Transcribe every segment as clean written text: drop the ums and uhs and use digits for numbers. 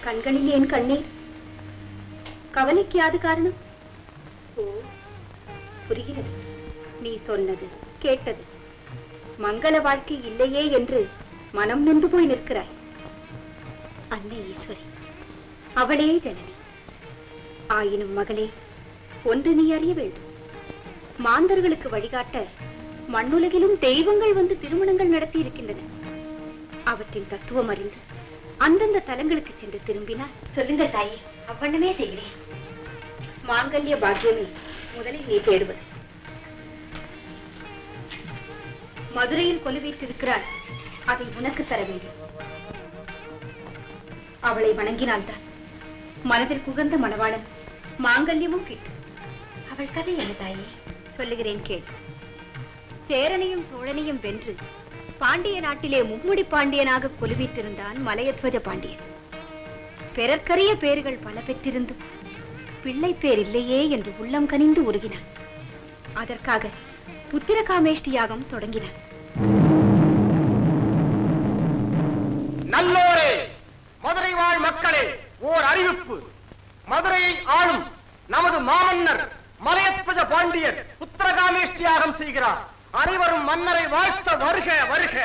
கண்களில் ஏன் கண்ணீர்? கவலைக்கு யாது காரணம்? ஓ, புரிகிறது. நீ சொன்னது கேட்டது. மங்கள வாழ்க்கை இல்லையே என்று மனம் நொந்து போய் நிற்கிறாய். அன்னை ஈஸ்வரி, அவளே ஜனனி. ஆயினும் மகளே, ஒன்று நீ அறிய வேண்டும். மாந்தர்களுக்கு வழிகாட்ட மண்ணுலகிலும் தெய்வங்கள் வந்து திருமணங்கள் நடத்தி இருக்கின்றன. அவற்றின் தத்துவம் அறிந்து அந்தந்த தலங்களுக்கு சென்று திரும்பினார். சொல்லுங்கள் தாயே, அவ்வண்ணமே செய்கிறேன். மாங்கல்ய பாக்கியமே முதலில் நீ தேடுவது. மதுரையில் கொலுவீற்றிருக்கிறாள், அதை உனக்கு தர வேண்டும். அவளை வணங்கினால்தான் மனதிற்கு உகந்த மணவாளன் மாங்கல்யமும் கிட்டும். அவள் கதை என்ன தாயே? சொல்லுகிறேன் கேள். சேரனையும் சோழனையும் வென்று பாண்டிய நாட்டிலே மும்முடி பாண்டியனாக கொலுவீற்றிருந்தான் மலையத்வஜ பாண்டியன். பிறர்க்கரிய பேர்கள் பல பெற்றிருந்தும் பிள்ளை பேர் இல்லையே என்று உள்ளம் கனிந்து உருகினான். அதற்காக புத்திர காமேஷ்டி யாகம் தொடங்கினான். நல்லோரே, மதுரை வாழ் மக்களே, ஓர் அறிவிப்பு. மதுரையை ஆளும் நமது மாமன்னர் மலையத்வஜ பாண்டியர் புத்திரகாமேஷ்டி யாகம் செய்கிறார். அனைவரும் மன்னரை வாழ்த்த வருக வருக.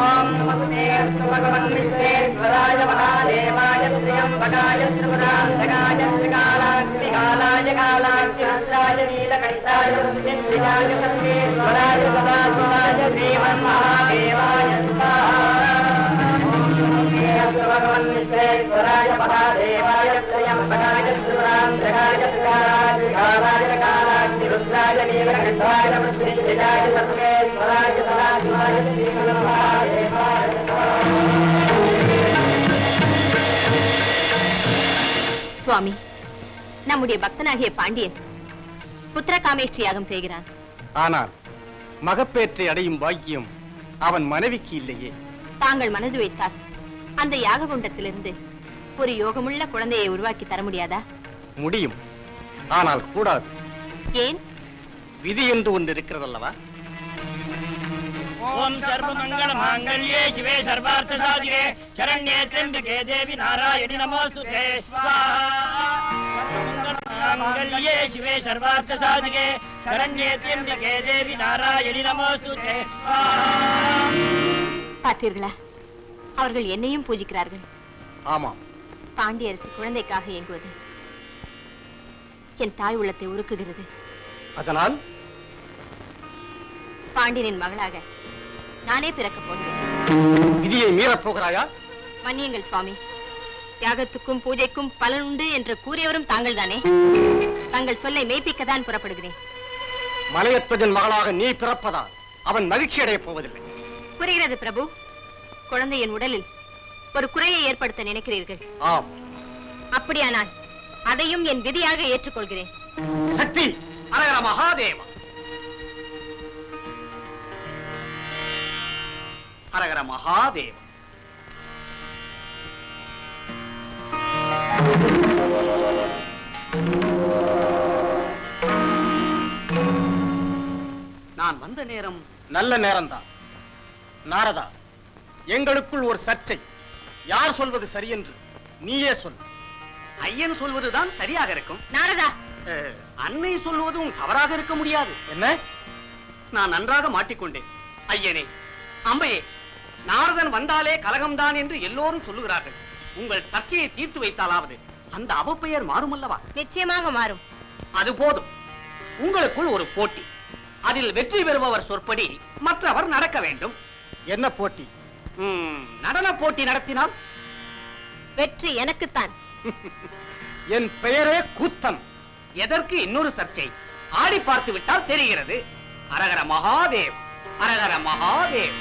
ஓம் நமஸ்தே பகவன் விஸ்வேஸ்வராய மகாதேவாய ஸ்ரீயம்பகாய ஸ்ரீவராந்தகாய ஸ்ரீகாலாக்னிகாலாய காலாக்னிஹஸ்தாய நீலகண்டாய ஸ்ரீயாய சர்வேஸ்வராய சதாசிவாய ஸ்ரீமன்மகாதேவாய भगवान विश्वेश्वराय महादेवाय त्र्यंबकाय त्रिपुरांतकाय त्रिकालाय कालाग्निरुद्राय नीलकण्ठाय मृत्युंजयाय सर्वेश्वराय सदाशिवाय श्रीमन्महादेवाय சுவாமி, நம்முடைய பக்தனாகிய பாண்டியன் புத்திர காமேஷ்டி யாகம் செய்கிறான். ஆனால் மகப்பேற்றை அடையும் பாக்கியம் அவன் மனைவிக்கு இல்லையே. தாங்கள் மனது வைத்தால் அந்த யாக குண்டத்திலிருந்து ஒரு யோகமுள்ள குழந்தையை உருவாக்கி தர முடியாதா? முடியும், ஆனால் கூடாது. ஏன்? விதி என்று ஒன்று இருக்கிறதல்லவா? ஓம் சர்வமங்கள மாங்கல்யே சிவே சர்வார்த்த சாதிகே சரண்யே த்ர்யம்பகே தேவி நாராயணி நமோஸ்துதே ஸ்வாஹா. மாங்கல்யே சிவே சர்வார்த்த சாதிகே சரண்யே த்ர்யம்பகே தேவி நாராயணி நமோஸ்துதே ஸ்வாஹா. பார்த்தீர்களா, அவர்கள் என்னையும் பூஜிக்கிறார்கள். ஆமாம், பாண்டியரசி குழந்தைக்காக இயங்குவது என் தாய் உள்ளத்தை உருக்குகிறது. அதனால் பாண்டியனின் மகளாக நானே பிறக்கப் போகிறேன். விதியை மீறப் போகிறாயா? மன்னியுங்கள் சுவாமி, யாகத்துக்கும் பூஜைக்கும் பலன் உண்டு என்று கூறியவரும் தாங்கள் தானே. தங்கள் சொல்லை மெய்ப்பிக்கத்தான் புறப்படுகிறேன். மலையத்வஜன் மகளாக நீ பிறப்பதால் அவன் மகிழ்ச்சி அடையப் போவதில்லை. புரிகிறது பிரபு. குழந்தையின் உடலில் ஒரு குறையை ஏற்படுத்த நினைக்கிறீர்கள். ஆம். அப்படியானால் அதையும் என் விதியாக ஏற்றுக்கொள்கிறேன். சக்தி, அரகர மகாதேவா. அரகர மகாதேவா. நான் வந்த நேரம் நல்ல நேரம்தான். நாரதா, எங்களுக்குள் ஒரு சர்ச்சை. யார் சொல்வது சரி என்று நீயே சொல். ஐயன் சொல்வதுதான் சரியாக இருக்கும். நாரதா, அன்னை சொல்வதும் தவறாக இருக்க முடியாது. என்ன? நான் நன்றாக மாட்டிக்கொண்டேன். ஐயனே, அம்பையே, நாரதன் வந்தாலே கலகம்தான் என்று எல்லோரும் சொல்லுகிறார்கள். உங்கள் சர்ச்சையை தீர்த்து வைத்தாலாவது அந்த அவப்பெயர் மாறும் அல்லவா? நிச்சயமாக மாறும். அது போதும். உங்களுக்குள் ஒரு போட்டி. அதில் வெற்றி பெறுபவர் சொற்படி மற்றவர் நடக்க வேண்டும். என்ன போட்டி? நடன போட்டி நடத்தினால் வெற்றி எனக்குத்தான். என் பெயரே கூத்தன். எதற்கு இன்னொரு சர்ச்சை? ஆடி பார்த்து விட்டால் தெரிகிறது. அரகர மகாதேவ், அரகர மகாதேவ்.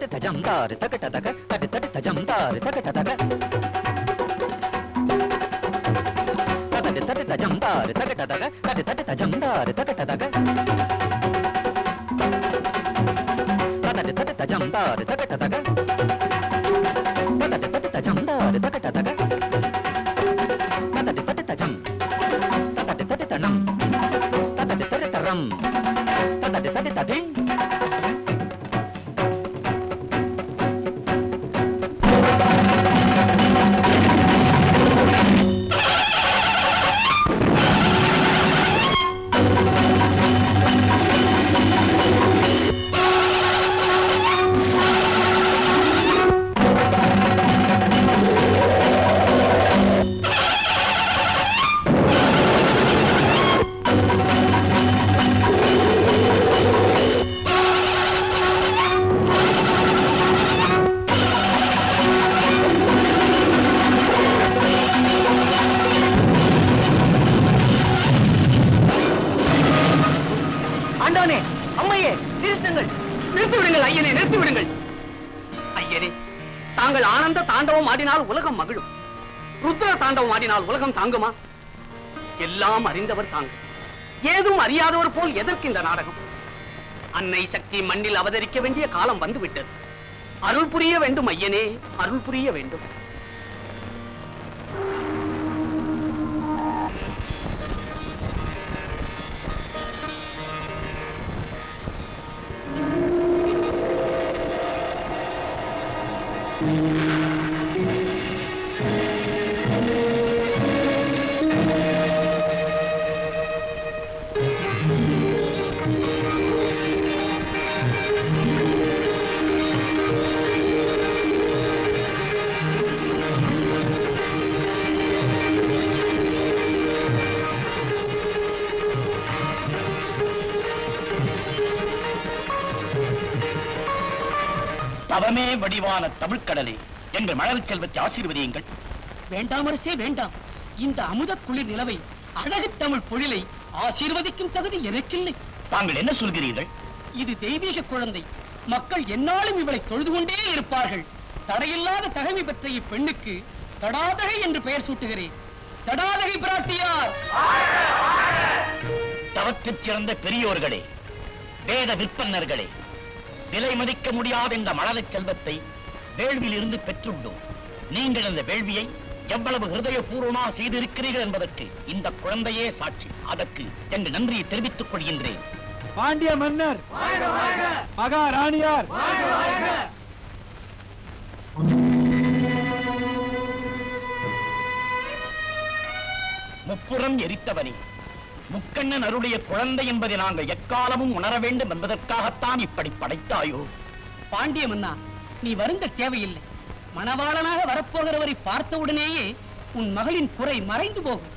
தட்டு தஜம் தாரு தகட தக தட்டு தட்டு தஜம் தாரு தகட தக தட்டு தட்டு தஜம் தாரு தகட தக தட்டு தட்டு தஜம் தாரு தகட தக தட்டு தட்டு தஜம் தாரு தகட தக தட்டு தட்டு தஜம் தாரு தகட தக தட்டு தட்டு தஜம் தட்டு தட்டு தனம் தட்டு தட்டு தரம் தட்டு தட்டு தடி ஆண்டவனே, அம்மையே, நிறுத்துங்கள், நிறுத்தி விடுங்கள் ஐயனே, நிறுத்தி விடுங்கள். ஐயனே, தாங்கள் ஆனந்த தாண்டவம் ஆடினால் உலகம் மகிழும், ருத்ர தாண்டவம் ஆடினால் உலகம் தாங்குமா? எல்லாம் அறிந்தவர் தாங்கள், ஏதும் அறியாதவர் போல் எதற்கு இந்த நாடகம்? அன்னை சக்தி மண்ணில் அவதரிக்க வேண்டிய காலம் வந்துவிட்டது. அருள் புரிய வேண்டும் ஐயனே, அருள் புரிய வேண்டும். தவமே வடிவான தமிழ்கடலே என்று மழலை செல்வத்தை ஆசீர்வதியுங்கள். வேண்டாம் அரசே, வேண்டாம். இந்த அமுத குளிர் நிலவை, அழகு தமிழ் பொழிலை ஆசீர்வதிக்கும் தகுதி எனக்கில்லை. தாங்கள் என்ன சொல்கிறீர்கள்? இது தெய்வீக குழந்தை, மக்கள் எந்நாளும் இவளை தொழுது கொண்டே இருப்பார்கள். தடையில்லாத தகமை பெற்ற இப்பெண்ணுக்கு தடாதகை என்று பெயர் சூட்டுகிறேன். தடாதகை பிராட்டியார். தவத்திற் சிறந்த பெரியோர்களே, வேத விற்பன்னர்களே, விலை மதிக்க முடியாத இந்த மழலை செல்வத்தை வேள்வியில் இருந்து பெற்றுள்ளோம். நீங்கள் இந்த வேள்வியை எவ்வளவு ஹிருதயபூர்வமாக செய்திருக்கிறீர்கள் என்பதற்கு இந்த குழந்தையே சாட்சி. அதற்கு எங்கள் நன்றியை தெரிவித்துக் கொள்கின்றேன். பாண்டிய மன்னர், மகாராணியார், முப்புறம் எரித்தவனே, முக்கண்ணன் அருடைய குழந்தை என்பதை நாங்கள் எக்காலமும் உணர வேண்டும் என்பதற்காகத்தான் இப்படி படைத்தாயோ? பாண்டிய மன்னா, நீ வருந்த தேவையில்லை. மணவாளனாக வரப்போகிறவரை பார்த்தவுடனேயே உன் மகளின் குறை மறைந்து போகும்.